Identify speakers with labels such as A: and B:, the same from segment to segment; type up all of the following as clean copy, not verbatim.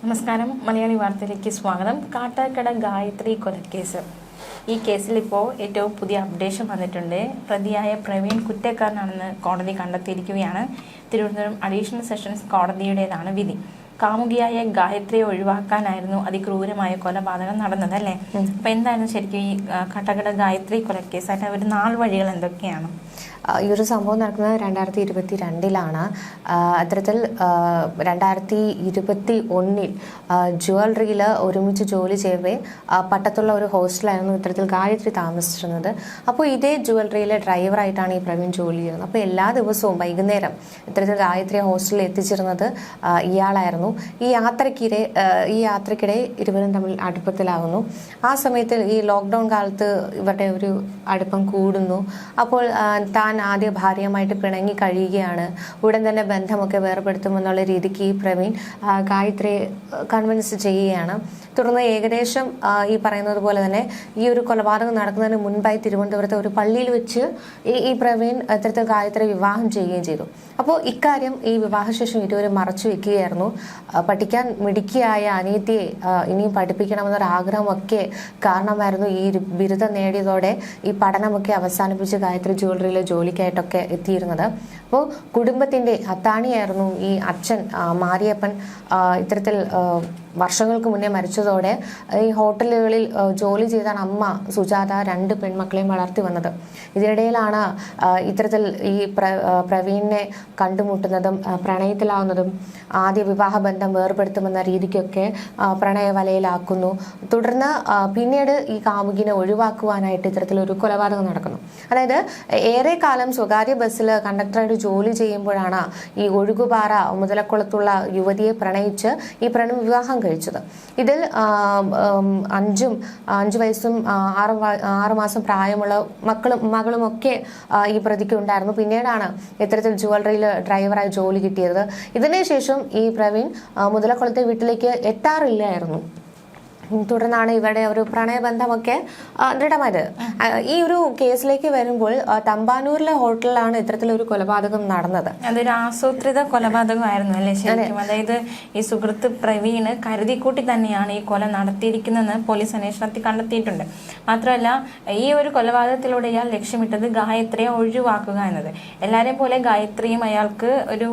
A: നമസ്കാരം. മലയാളി വാർത്തയിലേക്ക് സ്വാഗതം. കാട്ടാക്കട ഗായത്രി കൊലക്കേസ്. ഈ കേസിൽ ഇപ്പോൾ ഏറ്റവും പുതിയ അപ്ഡേഷൻ വന്നിട്ടുണ്ട്. പ്രതിയായ പ്രവീൺ കുറ്റക്കാരനാണെന്ന് കോടതി കണ്ടെത്തിയിരിക്കുകയാണ്. തിരുവനന്തപുരം അഡീഷണൽ സെഷൻസ് കോടതിയുടേതാണ് വിധി. കാമുകിയായ ഗായത്രിയെ ഒഴിവാക്കാനായിരുന്നു അതിക്രൂരമായ കൊലപാതകം നടന്നത്, അല്ലേ? അപ്പൊ എന്തായിരുന്നു ശരിക്കും ഈ കാട്ടാക്കട ഗായത്രി കൊലക്കേസ്? അതിന്റെ ഒരു നാൾ വഴികൾ എന്തൊക്കെയാണ്?
B: ഈ ഒരു സംഭവം നടക്കുന്നത് 2022 അത്തരത്തിൽ 2021 ജുവലറിയിൽ ഒരുമിച്ച് ജോലി ചെയ്യവേ പട്ടത്തുള്ള ഒരു ഹോസ്റ്റലായിരുന്നു ഇത്തരത്തിൽ ഗായത്രി താമസിച്ചിരുന്നത്. അപ്പോൾ ഇതേ ജുവലറിയിലെ ഡ്രൈവറായിട്ടാണ് ഈ പ്രവീൺ ജോലി ചെയ്യുന്നത്. അപ്പോൾ എല്ലാ ദിവസവും വൈകുന്നേരം ഇത്തരത്തിൽ ഗായത്രിയെ ഹോസ്റ്റലിൽ എത്തിച്ചിരുന്നത് ഇയാളായിരുന്നു. ഈ യാത്രക്കിടെ ഇരുവരും തമ്മിൽ അടുപ്പത്തിലാവുന്നു. ആ സമയത്ത് ഈ ലോക്ക്ഡൗൺ കാലത്ത് ഇവരുടെ ഒരു അടുപ്പം കൂടുന്നു. അപ്പോൾ താൻ ആദ്യ ഭാര്യയുമായിട്ട് പിണങ്ങി കഴിയുകയാണ്. ഉടൻ തന്നെ ബന്ധമൊക്കെ വേർപെടുത്തുമെന്നുള്ള രീതിക്ക് ഈ പ്രവീൺ ഗായത്രിയെ കൺവിൻസ് ചെയ്യുകയാണ്. തുടർന്ന് ഏകദേശം ഈ പറയുന്നത് പോലെ തന്നെ ഈ ഒരു കൊലപാതകം നടക്കുന്നതിന് മുൻപായി തിരുവനന്തപുരത്തെ ഒരു പള്ളിയിൽ വെച്ച് ഈ പ്രവീൺ ഇത്തരത്തിൽ ഗായത്രി വിവാഹം ചെയ്യുകയും ചെയ്തു. അപ്പോൾ ഇക്കാര്യം ഈ വിവാഹശേഷം ഇരുവരും മറച്ചു വെക്കുകയായിരുന്നു. പഠിക്കാൻ മിടുക്കിയായ അനിയത്തിയെ ഇനിയും പഠിപ്പിക്കണമെന്നൊരു ആഗ്രഹമൊക്കെ കാരണമായിരുന്നു ഈ ബിരുദം നേടിയതോടെ ഈ പഠനമൊക്കെ അവസാനിപ്പിച്ച് ഗായത്രി ജുവലറിയിലെ ജോലിക്കായിട്ടൊക്കെ എത്തിയിരുന്നത്. അപ്പോൾ കുടുംബത്തിന്റെ അത്താണിയായിരുന്നു ഈ അച്ഛൻ മാരിയപ്പൻ. ഇത്തരത്തിൽ വർഷങ്ങൾക്ക് മുന്നേ മരിച്ചതോടെ ഈ ഹോട്ടലുകളിൽ ജോലി ചെയ്താണ് അമ്മ സുജാത 2 പെൺമക്കളെയും വളർത്തി വന്നത്. ഇതിനിടയിലാണ് ഇത്തരത്തിൽ ഈ പ്രവീണിനെ കണ്ടുമുട്ടുന്നതും പ്രണയത്തിലാവുന്നതും. ആദ്യ വിവാഹബന്ധം വേർപെടുത്തുമെന്ന രീതിക്കൊക്കെ പ്രണയവലയിലാക്കുന്നു. തുടർന്ന് പിന്നീട് ഈ കാമുകിനെ ഒഴിവാക്കുവാനായിട്ട് ഇത്തരത്തിലൊരു കൊലപാതകം നടക്കുന്നു. അതായത് ഏറെ കാലം സ്വകാര്യ ബസ്സിൽ കണ്ടക്ടറായിട്ട് ജോലി ചെയ്യുമ്പോഴാണ് ഈ ഒഴുകുപാറ മുതലക്കുളത്തുള്ള യുവതിയെ പ്രണയിച്ച് ഈ പ്രണയ വിവാഹം കഴിച്ചത്. ഇതിൽ 5 വയസ്സും 6 മാസം പ്രായമുള്ള മകളും ഒക്കെ ഈ പ്രതിക്ക് ഉണ്ടായിരുന്നു. പിന്നീടാണ് ഇത്തരത്തിൽ ജുവലറിയിൽ ദൃഢമായി ജോലി കിട്ടിയത്. ഇതിനുശേഷം ഈ പ്രവീൺ മുതലക്കുളത്തെ വീട്ടിലേക്ക് എത്താറില്ലായിരുന്നു. തുടർന്നാണ് ഇവരുടെ ഒരു പ്രണയബന്ധമൊക്കെ ദൃഢമായത്. ഈ ഒരു കേസിലേക്ക് വരുമ്പോൾ തമ്പാനൂരിലെ ഹോട്ടലിലാണ് ഇത്തരത്തിലൊരു കൊലപാതകം നടന്നത്.
A: അതൊരു ആസൂത്രിത കൊലപാതകമായിരുന്നു, അല്ലേ ശരിക്കും? അതായത് ഈ സുഹൃത്ത് പ്രവീണ് കരുതിക്കൂട്ടി തന്നെയാണ് ഈ കൊല നടത്തിയിരിക്കുന്നതെന്ന് പോലീസ് അന്വേഷണത്തിൽ കണ്ടെത്തിയിട്ടുണ്ട്. മാത്രമല്ല, ഈ ഒരു കൊലപാതകത്തിലൂടെ ഇയാൾ ലക്ഷ്യമിട്ടത് ഗായത്രിയെ ഒഴിവാക്കുക എന്നത്. എല്ലാവരെയും പോലെ ഗായത്രിയും അയാൾക്ക് ഒരു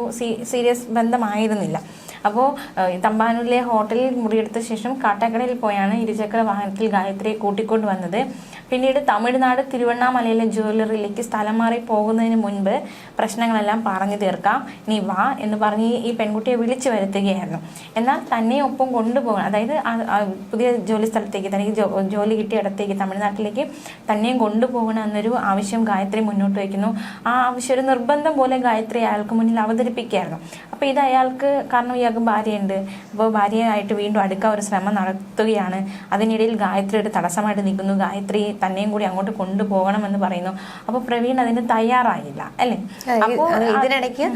A: സീരിയസ് ബന്ധമായിരുന്നില്ല. അപ്പോൾ തമ്പാനൂരിലെ ഹോട്ടലിൽ മുറിയെടുത്ത ശേഷം കാട്ടാക്കടയിൽ പോയാണ് ഇരുചക്ര വാഹനത്തിൽ ഗായത്രിയെ കൂട്ടിക്കൊണ്ട് വന്നത്. പിന്നീട് തമിഴ്നാട് തിരുവണ്ണാമലയിലെ ജ്വല്ലറിയിലേക്ക് സ്ഥലം മാറി പോകുന്നതിന് മുൻപ് പ്രശ്നങ്ങളെല്ലാം പറഞ്ഞു തീർക്കാം, നീ വാ എന്ന് പറഞ്ഞ് ഈ പെൺകുട്ടിയെ വിളിച്ചു വരുത്തുകയായിരുന്നു. എന്നാൽ തന്നെ ഒപ്പം കൊണ്ടുപോകണം, അതായത് പുതിയ ജോലി സ്ഥലത്തേക്ക്, തനിക്ക് ജോലി കിട്ടിയ ഇടത്തേക്ക് തമിഴ്നാട്ടിലേക്ക് തന്നെയും കൊണ്ടുപോകണം എന്നൊരു ആവശ്യം ഗായത്രി മുന്നോട്ട് വയ്ക്കുന്നു. ആ ആവശ്യം ഒരു നിർബന്ധം പോലെ ഗായത്രി അയാൾക്ക് മുന്നിൽ അവതരിപ്പിക്കുകയായിരുന്നു. അപ്പോൾ ഇത് അയാൾക്ക്, കാരണം ഇയാൾക്ക് ഭാര്യയുണ്ട്, അപ്പോൾ ഭാര്യയായിട്ട് വീണ്ടും അടുക്കാൻ ഒരു ശ്രമം നടത്തുകയാണ്. അതിനിടയിൽ ഗായത്രി ഒരു തടസ്സമായിട്ട് നിൽക്കുന്നു. ഗായത്രി തന്നെയും കൂടി അങ്ങോട്ട് കൊണ്ടുപോകണം എന്ന് പറയുന്നു. അപ്പൊ പ്രവീൺ അതിന് തയ്യാറായില്ല, അല്ലേ?
B: ഇതിനിടയ്ക്ക്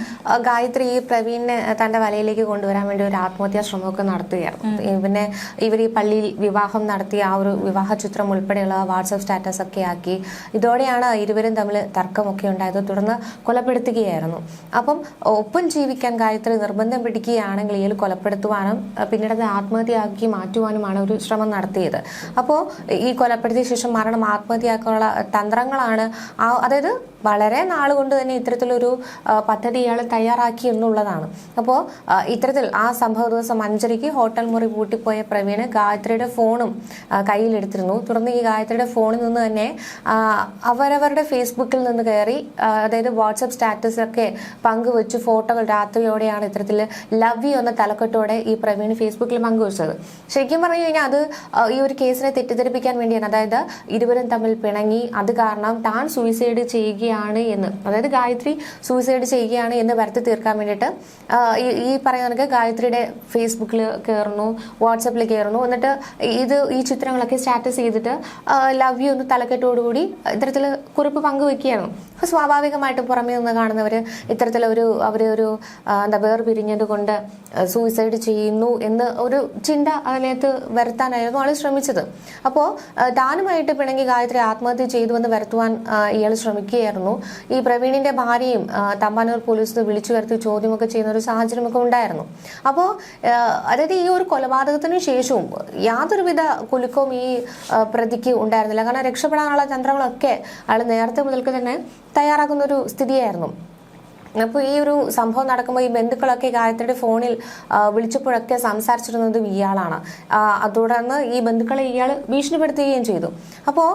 B: ഗായത്രി ഈ പ്രവീണിനെ തന്റെ വലയിലേക്ക് കൊണ്ടുവരാൻ വേണ്ടി ഒരു ആത്മഹത്യാ ശ്രമമൊക്കെ നടത്തുകയായിരുന്നു. പിന്നെ ഇവർ ഈ പള്ളിയിൽ വിവാഹം നടത്തി ആ ഒരു വിവാഹ ചിത്രം ഉൾപ്പെടെയുള്ള വാട്സപ്പ് സ്റ്റാറ്റസ് ഒക്കെ ആക്കി. ഇതോടെയാണ് ഇരുവരും തമ്മിൽ തർക്കമൊക്കെ ഉണ്ടായത്. തുടർന്ന് കൊലപ്പെടുത്തുകയായിരുന്നു. അപ്പം ഒപ്പം ജീവിക്കാൻ ഗായത്രി നിർബന്ധം പിടിക്കുകയാണെങ്കിൽ ഇയാൾ കൊലപ്പെടുത്തുവാനും പിന്നീട് അത് ആത്മഹത്യയാക്കി മാറ്റുവാനുമാണ് ഒരു ശ്രമം നടത്തിയത്. അപ്പോൾ ഈ കൊലപ്പെടുത്തിയ ശേഷം മരണം ആത്മഹത്യയാക്കാനുള്ള തന്ത്രങ്ങളാണ്. അതായത് വളരെ നാളുകൊണ്ട് തന്നെ ഇത്തരത്തിലൊരു പദ്ധതി ഇയാൾ തയ്യാറാക്കി എന്നുള്ളതാണ്. അപ്പോൾ ഇത്തരത്തിൽ ആ സംഭവ ദിവസം 5:30 ഹോട്ടൽ മുറി പൂട്ടിപ്പോയ പ്രവീണ് ഗായത്രിയുടെ ഫോണും കയ്യിലെടുത്തിരുന്നു. തുടർന്ന് ഈ ഗായത്രിയുടെ ഫോണിൽ നിന്ന് തന്നെ അവരവരുടെ ഫേസ്ബുക്കിൽ നിന്ന് കയറി, അതായത് വാട്സപ്പ് സ്റ്റാറ്റസ് ഒക്കെ പങ്കുവെച്ച് ഫോട്ടോകൾ രാത്രിയോടെയാണ് ഇത്തരത്തിൽ ലവ് യു എന്ന തലക്കെട്ടോടെ ഈ പ്രവീൺ ഫേസ്ബുക്കിൽ പങ്കുവച്ചത്. ശരിക്കും പറഞ്ഞു കഴിഞ്ഞാൽ അത് ഈ ഒരു കേസിനെ തെറ്റിദ്ധരിപ്പിക്കാൻ വേണ്ടിയാണ്. അതായത് ഇരുവരും തമ്മിൽ പിണങ്ങി, അത് കാരണം താൻ സൂയിസൈഡ് ചെയ്യുകയാണ് എന്ന്, അതായത് ഗായത്രി സൂയിസൈഡ് ചെയ്യുകയാണ് എന്ന് വരുത്തി തീർക്കാൻ വേണ്ടിയിട്ട് ഈ പറയുന്ന ഗായത്രിയുടെ ഫേസ്ബുക്കിൽ കയറുന്നു, വാട്സപ്പിൽ കയറുന്നു. എന്നിട്ട് ഈ ചിത്രങ്ങളൊക്കെ സ്റ്റാറ്റസ് ചെയ്തിട്ട് ലവ് യു എന്ന് തലക്കെട്ടോടുകൂടി ഇത്തരത്തിൽ കുറിപ്പ് പങ്കുവെക്കുകയായിരുന്നു. അപ്പോൾ സ്വാഭാവികമായിട്ടും പുറമേ നിന്ന് കാണുന്നവർ അവരെ ഒരു വേർപിരിഞ്ഞത് കൊണ്ട് സൂയിസൈഡ് ചെയ്യുന്നു എന്ന് ഒരു ചിന്ത അതിനകത്ത് വരുത്താനായിരുന്നു ആൾ ശ്രമിച്ചത്. അപ്പോൾ താനുമായിട്ട് പിണങ്ങി ഗായത്രി ആത്മഹത്യ ചെയ്തുവെന്ന് വരുത്തുവാൻ ഇയാൾ ശ്രമിക്കുകയായിരുന്നു. ഈ പ്രവീണിന്റെ ഭാര്യയും തമ്പാനൂർ പോലീസ് വിളിച്ചു വരുത്തി ചോദ്യമൊക്കെ ചെയ്യുന്ന ഒരു സാഹചര്യമൊക്കെ ഉണ്ടായിരുന്നു. അപ്പോൾ അതായത് ഈ ഒരു കൊലപാതകത്തിന് ശേഷവും യാതൊരുവിധ കുലുക്കവും ഈ പ്രതിക്ക് ഉണ്ടായിരുന്നില്ല. കാരണം രക്ഷപ്പെടാനുള്ള തന്ത്രങ്ങളൊക്കെ അയാൾ നേരത്തെ മുതൽക്ക് തന്നെ തയ്യാറാക്കുന്ന ഒരു സ്ഥിതിയായിരുന്നു. അപ്പോൾ ഈ ഒരു സംഭവം നടക്കുമ്പോൾ ഈ ബന്ധുക്കളൊക്കെ ഗായത്രിയുടെ ഫോണിൽ വിളിച്ചപ്പോഴൊക്കെ സംസാരിച്ചിരുന്നതും ഇയാളാണ്. തുടർന്ന് ഈ ബന്ധുക്കളെ ഇയാൾ ഭീഷണിപ്പെടുത്തുകയും ചെയ്തു. അപ്പോൾ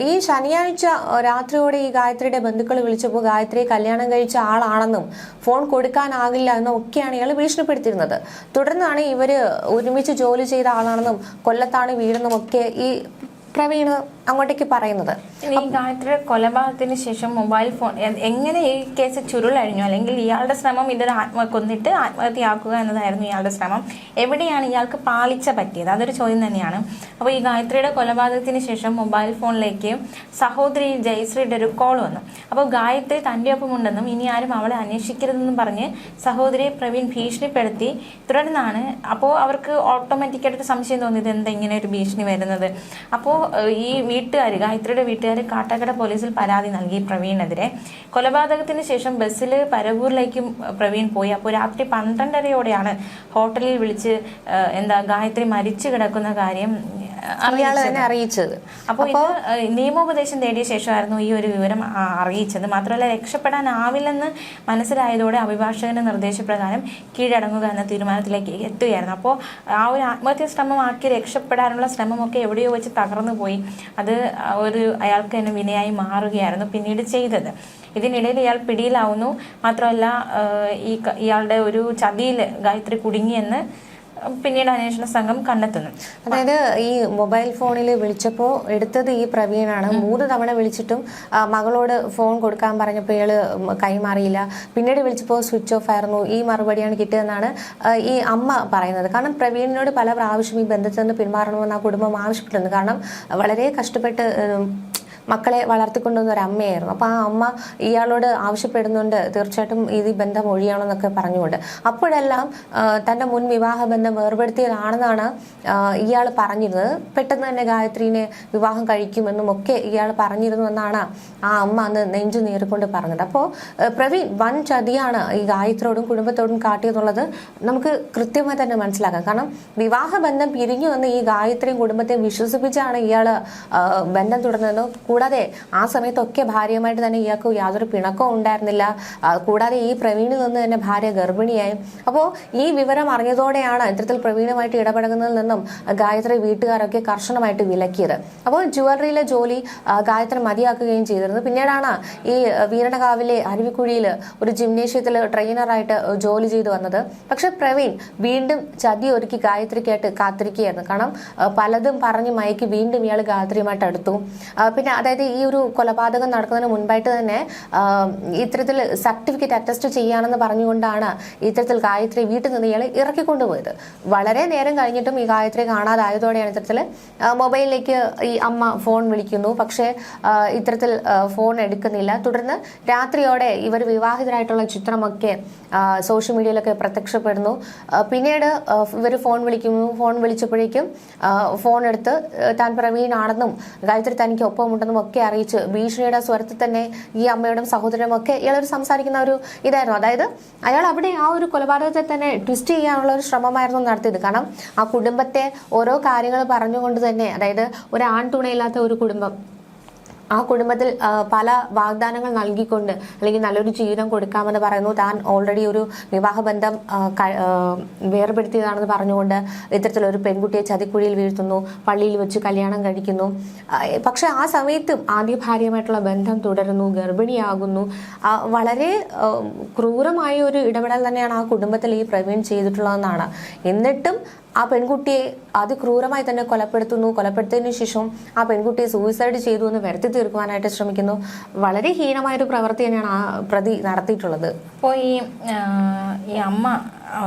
B: ഈ ശനിയാഴ്ച രാത്രിയോടെ ഈ ഗായത്രിയുടെ ബന്ധുക്കൾ വിളിച്ചപ്പോൾ ഗായത്രിയെ കല്യാണം കഴിച്ച ആളാണെന്നും ഫോൺ കൊടുക്കാനാകില്ല എന്നും ഒക്കെയാണ് ഇയാൾ ഭീഷണിപ്പെടുത്തിയിരുന്നത്. തുടർന്നാണ് ഇവര് ഒരുമിച്ച് ജോലി ചെയ്ത ആളാണെന്നും കൊല്ലത്താണ് വീടെന്നും ഒക്കെ ഈ പ്രവീണ് അങ്ങോട്ടേക്ക് പറയുന്നത്.
A: ഈ ഗായത്രിയുടെ കൊലപാതകത്തിന് ശേഷം മൊബൈൽ ഫോൺ എങ്ങനെ ഈ കേസ് ചുരുളഴിഞ്ഞു? അല്ലെങ്കിൽ ഇയാളുടെ ശ്രമം ഇതൊരു കൊന്നിട്ട് ആത്മഹത്യയാക്കുക എന്നതായിരുന്നു ഇയാളുടെ ശ്രമം. എവിടെയാണ് ഇയാൾക്ക് പാളിച്ച പറ്റിയത്? അതൊരു ചോദ്യം തന്നെയാണ്. അപ്പോൾ ഈ ഗായത്രിയുടെ കൊലപാതകത്തിന് ശേഷം മൊബൈൽ ഫോണിലേക്ക് സഹോദരി ജയശ്രീയുടെ ഒരു കോൾ വന്നു. അപ്പോൾ ഗായത്രി തൻ്റെ ഒപ്പമുണ്ടെന്നും ഇനി ആരും അവളെ അന്വേഷിക്കരുതെന്നും പറഞ്ഞ് സഹോദരിയെ പ്രവീൺ ഭീഷണിപ്പെടുത്തി. തുടർന്നാണ് അപ്പോൾ അവർക്ക് ഓട്ടോമാറ്റിക്കായിട്ട് സംശയം തോന്നിയത്, എന്താ ഇങ്ങനെ ഒരു ഭീഷണി വരുന്നത്. അപ്പോൾ ഈ ഗായത്രിയുടെ വീട്ടുകാർ കാട്ടാക്കട പോലീസിൽ പരാതി നൽകി പ്രവീണിനെതിരെ. കൊലപാതകത്തിന് ശേഷം ബസ്സിൽ പരവൂരിലേക്കും പ്രവീൺ പോയി. അപ്പോൾ രാത്രി 12:30 ഹോട്ടലിൽ വിളിച്ച് ഗായത്രി മരിച്ചു കിടക്കുന്ന കാര്യം
B: അറിയിച്ചത്.
A: അപ്പോൾ ഇത് നിയമോപദേശം തേടിയ ശേഷമായിരുന്നു ഈ ഒരു വിവരം അറിയിച്ചത്. മാത്രമല്ല രക്ഷപ്പെടാനാവില്ലെന്ന് മനസ്സിലായതോടെ അഭിഭാഷകന്റെ നിർദ്ദേശപ്രകാരം കീഴടങ്ങുക എന്ന തീരുമാനത്തിലേക്ക് എത്തുകയായിരുന്നു. അപ്പോൾ ആ ഒരു ആത്മഹത്യാ ശ്രമമാക്കി രക്ഷപ്പെടാനുള്ള ശ്രമമൊക്കെ എവിടെയോ വെച്ച് തകർന്നു പോയി. അത് അയാൾക്ക് തന്നെ വിനയായി മാറുകയായിരുന്നു പിന്നീട് ചെയ്തത്. ഇതിനിടയിൽ ഇയാൾ പിടിയിലാവുന്നു. മാത്രമല്ല ഇയാളുടെ ഒരു ചതിയിൽ ഗായത്രി കുടുങ്ങിയെന്ന് പിന്നീട് അന്വേഷണ സംഘം കണ്ടെത്തുന്നു.
B: അതായത് ഈ മൊബൈൽ ഫോണിൽ വിളിച്ചപ്പോൾ എടുത്തത് ഈ പ്രവീണാണ്. 3 തവണ വിളിച്ചിട്ടും മകളോട് ഫോൺ കൊടുക്കാൻ പറഞ്ഞപ്പോൾ ഇയാള് കൈമാറിയില്ല. പിന്നീട് വിളിച്ചപ്പോൾ സ്വിച്ച് ഓഫ് ആയിരുന്നു. ഈ മറുപടിയാണ് കിട്ടിയതെന്നാണ് ഈ അമ്മ പറയുന്നത്. കാരണം പ്രവീണിനോട് പല പ്രാവശ്യം ഈ ബന്ധത്തിൽ നിന്ന് പിന്മാറണമെന്ന് ആ കുടുംബം ആവശ്യപ്പെട്ടിരുന്നു. കാരണം വളരെ കഷ്ടപ്പെട്ട് മക്കളെ വളർത്തിക്കൊണ്ടുവന്ന ഒരു അമ്മയായിരുന്നു. അപ്പോൾ ആ അമ്മ ഇയാളോട് ആവശ്യപ്പെടുന്നുണ്ട് തീർച്ചയായിട്ടും ഇത് ബന്ധം ഒഴിയണമെന്നൊക്കെ പറഞ്ഞുകൊണ്ട്. അപ്പോഴെല്ലാം തൻ്റെ മുൻ വിവാഹ ബന്ധം വേർപെടുത്തിയതാണെന്നാണ് ഇയാൾ പറഞ്ഞിരുന്നത്. പെട്ടെന്ന് തന്നെ ഗായത്രീനെ വിവാഹം കഴിക്കുമെന്നും ഒക്കെ ഇയാൾ പറഞ്ഞിരുന്നു എന്നാണ് ആ അമ്മ അന്ന് നെഞ്ചു നീറിക്കൊണ്ട് പറഞ്ഞത്. അപ്പോൾ പ്രവീൺ വൻ ചതിയാണ് ഈ ഗായത്രിയോടും കുടുംബത്തോടും കാട്ടിയെന്നുള്ളത് നമുക്ക് കൃത്യമായി തന്നെ മനസ്സിലാക്കാം. കാരണം വിവാഹ ബന്ധം പിരിഞ്ഞു വന്ന് ഈ ഗായത്രിയും കുടുംബത്തെയും വിശ്വസിപ്പിച്ചാണ് ഇയാൾ ബന്ധം തുടർന്നതെന്ന്. കൂടാതെ ആ സമയത്തൊക്കെ ഭാര്യയുമായിട്ട് തന്നെ ഇയാൾക്ക് യാതൊരു പിണക്കവും ഉണ്ടായിരുന്നില്ല. കൂടാതെ ഈ പ്രവീണിൽ നിന്ന് തന്നെ ഭാര്യ ഗർഭിണിയായി. അപ്പോൾ ഈ വിവരം അറിഞ്ഞതോടെയാണ് ഇത്തരത്തിൽ പ്രവീണുമായിട്ട് ഇടപെടുന്നതിൽ നിന്നും ഗായത്രി വീട്ടുകാരൊക്കെ കർശനമായിട്ട് വിലക്കിയത്. അപ്പോൾ ജുവലറിയിലെ ജോലി ഗായത്രി മതിയാക്കുകയും ചെയ്തിരുന്നു. പിന്നീടാണ് ഈ വീരണകാവിലെ അരുവിക്കുഴിയിൽ ഒരു ജിംനേഷ്യത്തിൽ ട്രെയിനറായിട്ട് ജോലി ചെയ്തു വന്നത്. പക്ഷെ പ്രവീൺ വീണ്ടും ചതി ഒരുക്കി ഗായത്രിക്കായിട്ട് കാത്തിരിക്കുകയായിരുന്നു. കാരണം പലതും പറഞ്ഞ് മയക്കി വീണ്ടും ഇയാൾ ഗായത്രിയുമായിട്ട് അടുത്തു. പിന്നെ അതായത് ഈ ഒരു കൊലപാതകം നടക്കുന്നതിന് മുൻപായിട്ട് തന്നെ ഇത്തരത്തിൽ സർട്ടിഫിക്കറ്റ് അറ്റസ്റ്റ് ചെയ്യാണെന്ന് പറഞ്ഞുകൊണ്ടാണ് ഇത്തരത്തിൽ ഗായത്രി വീട്ടിൽ നിന്ന് ഇയാൾ ഇറക്കിക്കൊണ്ടുപോയത്. വളരെ നേരം കഴിഞ്ഞിട്ടും ഈ ഗായത്രി കാണാതായതോടെയാണ് ഇത്തരത്തിൽ മൊബൈലിലേക്ക് ഈ അമ്മ ഫോൺ വിളിക്കുന്നു. പക്ഷേ ഇത്തരത്തിൽ ഫോൺ എടുക്കുന്നില്ല. തുടർന്ന് രാത്രിയോടെ ഇവർ വിവാഹിതരായിട്ടുള്ള ചിത്രമൊക്കെ സോഷ്യൽ മീഡിയയിലൊക്കെ പ്രത്യക്ഷപ്പെടുന്നു. പിന്നീട് ഇവർ ഫോൺ വിളിക്കുന്നു. ഫോൺ വിളിച്ചപ്പോഴേക്കും ഫോൺ എടുത്ത് താൻ പ്രവീണാണെന്നും ഗായത്രി തനിക്ക് ഒപ്പമുണ്ടെന്നും ഒക്കെ അറിയിച്ച് ഭീഷണിയുടെ സ്വരത്തിൽ തന്നെ ഈ അമ്മയോടും സഹോദരനും ഒക്കെ ഇയാളൊരു സംസാരിക്കുന്ന ഒരു ഇതായിരുന്നു. അതായത് അയാൾ അവിടെ ആ ഒരു കൊലപാതകത്തെ തന്നെ ട്വിസ്റ്റ് ചെയ്യാനുള്ള ഒരു ശ്രമമായിരുന്നു നടത്തിയത്. കാരണം ആ കുടുംബത്തെ ഓരോ കാര്യങ്ങൾ പറഞ്ഞുകൊണ്ട് തന്നെ, അതായത് ഒരു ആൺതുണയില്ലാത്ത ഒരു കുടുംബം, ആ കുടുംബത്തിൽ പല വാഗ്ദാനങ്ങൾ നൽകിക്കൊണ്ട് അല്ലെങ്കിൽ നല്ലൊരു ജീവിതം കൊടുക്കാമെന്ന് പറയുന്നു. താൻ ഓൾറെഡി ഒരു വിവാഹബന്ധം വേർപെടുത്തിയതാണെന്ന് പറഞ്ഞുകൊണ്ട് ഇത്തരത്തിലൊരു പെൺകുട്ടിയെ ചതിക്കുഴിയിൽ വീഴ്ത്തുന്നു, പള്ളിയിൽ വെച്ച് കല്യാണം കഴിക്കുന്നു. പക്ഷെ ആ സമയത്തും ആദ്യ ഭാര്യയുമായിട്ടുള്ള ബന്ധം തുടരുന്നു, ഗർഭിണിയാകുന്നു. വളരെ ക്രൂരമായ ഒരു ഇടപെടൽ തന്നെയാണ് ആ കുടുംബത്തിൽ ഈ പ്രവീൺ ചെയ്തിട്ടുള്ളതെന്നാണ്. എന്നിട്ടും ആ പെൺകുട്ടിയെ അതിക്രൂരമായി തന്നെ കൊലപ്പെടുത്തിയതിനു ശേഷം ആ പെൺകുട്ടിയെ സൂയിസൈഡ് ചെയ്തു എന്ന് വരുത്തി തീർക്കുവാനായിട്ട് ശ്രമിക്കുന്നു. വളരെ ഹീനമായൊരു പ്രവൃത്തി തന്നെയാണ് ആ പ്രതി നടത്തിയിട്ടുള്ളത്.
A: അപ്പോൾ ഈ അമ്മ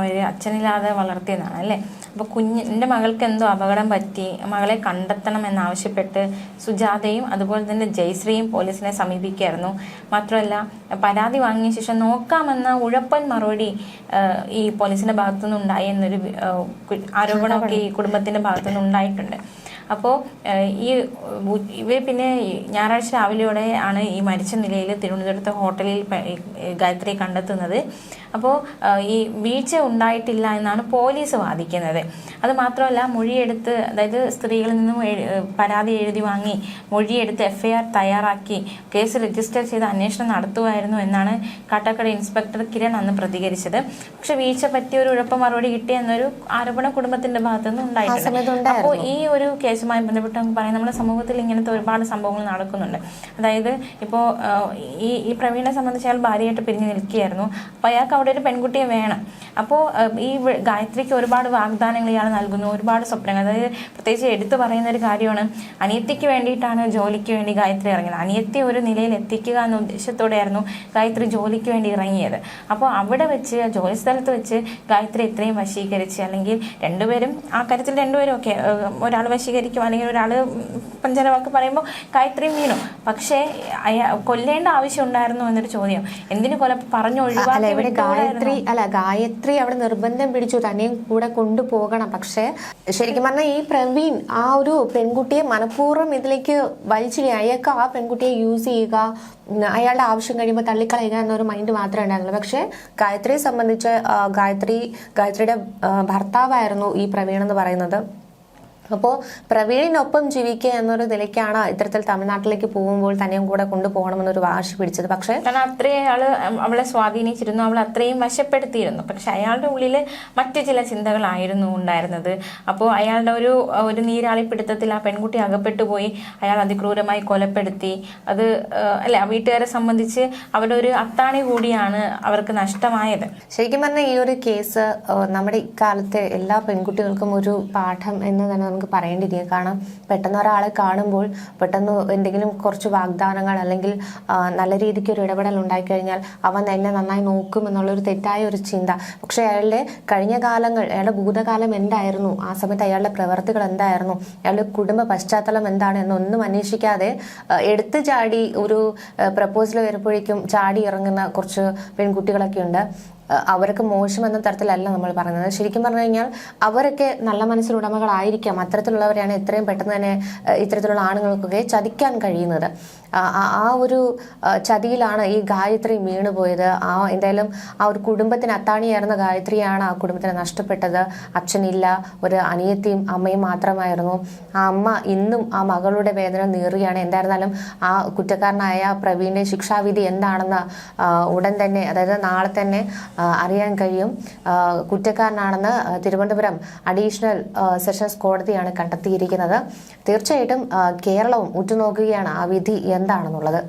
A: ഒരു അച്ഛനില്ലാതെ വളർത്തിയതാണ് അല്ലേ. അപ്പോൾ എൻ്റെ മകൾക്ക് എന്തോ അപകടം പറ്റി, മകളെ കണ്ടെത്തണം എന്നാവശ്യപ്പെട്ട് സുജാതയും അതുപോലെ തന്നെ ജയശ്രീയും പോലീസിനെ സമീപിക്കുകയായിരുന്നു. മാത്രമല്ല പരാതി വാങ്ങിയ ശേഷം നോക്കാമെന്ന ഉഴപ്പൻ മറുപടി ഈ പോലീസിന്റെ ഭാഗത്തുനിന്ന് ഉണ്ടായി എന്നൊരു ആരോപണമൊക്കെ ഈ കുടുംബത്തിന്റെ ഭാഗത്തുനിന്ന് ഉണ്ടായിട്ടുണ്ട്. അപ്പോൾ ഇവർ പിന്നെ ഞായറാഴ്ച രാവിലെയോടെ ആണ് ഈ മരിച്ച നിലയിൽ തിരുവനന്തപുരത്തെ ഹോട്ടലിൽ ഗായത്രിയെ കണ്ടെത്തുന്നത്. അപ്പോൾ ഈ വീഴ്ച ഉണ്ടായിട്ടില്ല എന്നാണ് പോലീസ് വാദിക്കുന്നത്. അത് മാത്രമല്ല, മൊഴിയെടുത്ത്, അതായത് സ്ത്രീകളിൽ നിന്നും പരാതി എഴുതി വാങ്ങി മൊഴിയെടുത്ത് FIR തയ്യാറാക്കി കേസ് രജിസ്റ്റർ ചെയ്ത് അന്വേഷണം നടത്തുമായിരുന്നു എന്നാണ് കാട്ടാക്കട ഇൻസ്പെക്ടർ കിരൺ അന്ന് പ്രതികരിച്ചത്. പക്ഷെ വീഴ്ച പറ്റിയ ഒരു ഉഴപ്പ മറുപടി കിട്ടിയ എന്നൊരു ആരോപണം കുടുംബത്തിന്റെ ഭാഗത്തുനിന്ന് ഉണ്ടായിട്ടുണ്ട്. അപ്പോൾ ഈ ഒരു കേസുമായി ബന്ധപ്പെട്ട് നമുക്ക് പറയാം, നമ്മുടെ സമൂഹത്തിൽ ഇങ്ങനത്തെ ഒരുപാട് സംഭവങ്ങൾ നടക്കുന്നുണ്ട്. അതായത് ഇപ്പോൾ ഈ പ്രവീണിനെ സംബന്ധിച്ച് അയാൾ ഭാര്യയായിട്ട് പിരിഞ്ഞു നിൽക്കുകയായിരുന്നു. അപ്പോൾ അയാൾക്ക് അവിടെ ഒരു പെൺകുട്ടിയെ വേണം. അപ്പോൾ ഈ ഗായത്രിക്ക് ഒരുപാട് വാഗ്ദാനങ്ങൾ ഇയാൾ നൽകുന്നു, ഒരുപാട് സ്വപ്നങ്ങൾ. അതായത് പ്രത്യേകിച്ച് എടുത്തു പറയുന്ന ഒരു കാര്യമാണ്, അനിയത്തിക്ക് വേണ്ടിയിട്ടാണ് ജോലിക്ക് വേണ്ടി ഗായത്രി ഇറങ്ങിയത്. അനിയത്തി ഒരു നിലയിൽ എത്തിക്കുക എന്ന ഉദ്ദേശത്തോടെയായിരുന്നു ഗായത്രി ജോലിക്ക് വേണ്ടി ഇറങ്ങിയത്. അപ്പോൾ അവിടെ വെച്ച്, ജോലി സ്ഥലത്ത് വെച്ച് ഗായത്രി ഇത്രയും വശീകരിച്ച്, അല്ലെങ്കിൽ രണ്ടുപേരും ആ കാര്യത്തിൽ രണ്ടുപേരും ഒക്കെ, ഒരാൾ വശീകരിക്കും അല്ലെങ്കിൽ ഒരാൾ പഞ്ചരവാക്ക് പറയുമ്പോൾ ഗായത്രിയും വീണു. പക്ഷേ കൊല്ലേണ്ട ആവശ്യം ഉണ്ടായിരുന്നു എന്നൊരു ചോദ്യം. എന്തിനു കൊല പറഞ്ഞു ഒഴിവാക്കി?
B: ഗായത്രി അവിടെ നിർബന്ധം പിടിച്ചു തന്നെയും കൂടെ കൊണ്ടുപോകണം. പക്ഷെ ശരിക്കും പറഞ്ഞാൽ ഈ പ്രവീൺ ആ ഒരു പെൺകുട്ടിയെ മനഃപൂർവ്വം ഇതിലേക്ക് വലിച്ചിടുക, അയാൾക്ക് ആ പെൺകുട്ടിയെ യൂസ് ചെയ്യുക, അയാളുടെ ആവശ്യം കഴിയുമ്പോൾ തള്ളിക്കളയുക എന്നൊരു മൈൻഡ് മാത്രമേ ഉണ്ടായിരുന്നുള്ളൂ. പക്ഷെ ഗായത്രിയെ സംബന്ധിച്ച് ഗായത്രിയുടെ ഭർത്താവായിരുന്നു ഈ പ്രവീൺ എന്ന് പറയുന്നത്. അപ്പോൾ പ്രവീണിനൊപ്പം ജീവിക്കുക എന്നൊരു നിലയ്ക്കാണ് ഇത്തരത്തിൽ തമിഴ്നാട്ടിലേക്ക് പോകുമ്പോൾ തന്നെയും കൂടെ കൊണ്ടുപോകണമെന്നൊരു വാശി പിടിച്ചത്. പക്ഷേ
A: കാരണം അത്രയും അവളെ സ്വാധീനിച്ചിരുന്നു, അവളെ അത്രയും വശപ്പെടുത്തിയിരുന്നു. പക്ഷെ അയാളുടെ ഉള്ളിൽ മറ്റു ചില ചിന്തകളായിരുന്നു ഉണ്ടായിരുന്നത്. അപ്പോൾ അയാളുടെ ഒരു നീരാളിപ്പിടുത്തത്തിൽ ആ പെൺകുട്ടി അകപ്പെട്ടു പോയി, അയാൾ അതിക്രൂരമായി കൊലപ്പെടുത്തി. അത് അല്ല, വീട്ടുകാരെ സംബന്ധിച്ച് അവരുടെ ഒരു അത്താണി കൂടിയാണ് അവർക്ക് നഷ്ടമായത്.
B: ശരിക്കും പറഞ്ഞാൽ ഈ ഒരു കേസ് നമ്മുടെ ഇക്കാലത്തെ എല്ലാ പെൺകുട്ടികൾക്കും ഒരു പാഠം എന്ന് തന്നെ നമുക്ക് പറയേണ്ടിയിരിക്കും. കാരണം പെട്ടെന്ന് ഒരാളെ കാണുമ്പോൾ പെട്ടെന്ന് എന്തെങ്കിലും കുറച്ച് വാഗ്ദാനങ്ങൾ അല്ലെങ്കിൽ നല്ല രീതിക്ക് ഒരു ഇടപെടൽ ഉണ്ടായിക്കഴിഞ്ഞാൽ അവൻ എന്നെ നന്നായി നോക്കും എന്നുള്ളൊരു തെറ്റായ ഒരു ചിന്ത. പക്ഷെ അയാളുടെ കഴിഞ്ഞ കാലങ്ങൾ, അയാളുടെ ഭൂതകാലം എന്തായിരുന്നു, ആ സമയത്ത് അയാളുടെ പ്രവർത്തികൾ എന്തായിരുന്നു, അയാളുടെ കുടുംബ പശ്ചാത്തലം എന്താണ് എന്നൊന്നും അന്വേഷിക്കാതെ എടുത്തു ചാടി ഒരു പ്രപ്പോസൽ വരുമ്പോഴേക്കും ചാടി ഇറങ്ങുന്ന കുറച്ച് പെൺകുട്ടികളൊക്കെ ഉണ്ട്. അവർക്ക് മോശം എന്ന തരത്തിലല്ല നമ്മൾ പറയുന്നത്. ശരിക്കും പറഞ്ഞു കഴിഞ്ഞാൽ അവരൊക്കെ നല്ല മനസ്സിലുടമകളായിരിക്കാം. അത്തരത്തിലുള്ളവരെയാണ് എത്രയും പെട്ടെന്ന് തന്നെ ഇത്തരത്തിലുള്ള ആണുങ്ങൾക്കൊക്കെ ചതിക്കാൻ കഴിയുന്നത്. ആ ഒരു ചതിയിലാണ് ഈ ഗായത്രി വീണുപോയത്. എന്തായാലും ആ ഒരു കുടുംബത്തിന് അത്താണിയായിരുന്ന ഗായത്രിയാണ് ആ കുടുംബത്തിന് നഷ്ടപ്പെട്ടത്. അച്ഛനില്ല, ഒരു അനിയത്തിയും അമ്മയും മാത്രമായിരുന്നു. ആ അമ്മ ഇന്നും ആ മകളുടെ വേദന നീറുകയാണ്. എന്തായിരുന്നാലും ആ കുറ്റക്കാരനായ പ്രവീണിന്റെ ശിക്ഷാവിധി എന്താണെന്ന് ഉടൻ തന്നെ, അതായത് നാളെ തന്നെ അറിയാൻ കഴിയും. കുറ്റക്കാരനാണെന്ന് തിരുവനന്തപുരം അഡീഷണൽ സെഷൻസ് കോടതിയാണ് കണ്ടെത്തിയിരിക്കുന്നത്. തീർച്ചയായിട്ടും കേരളവും ഉറ്റുനോക്കുകയാണ് ആ വിധി എന്താണെന്നുള്ളത്.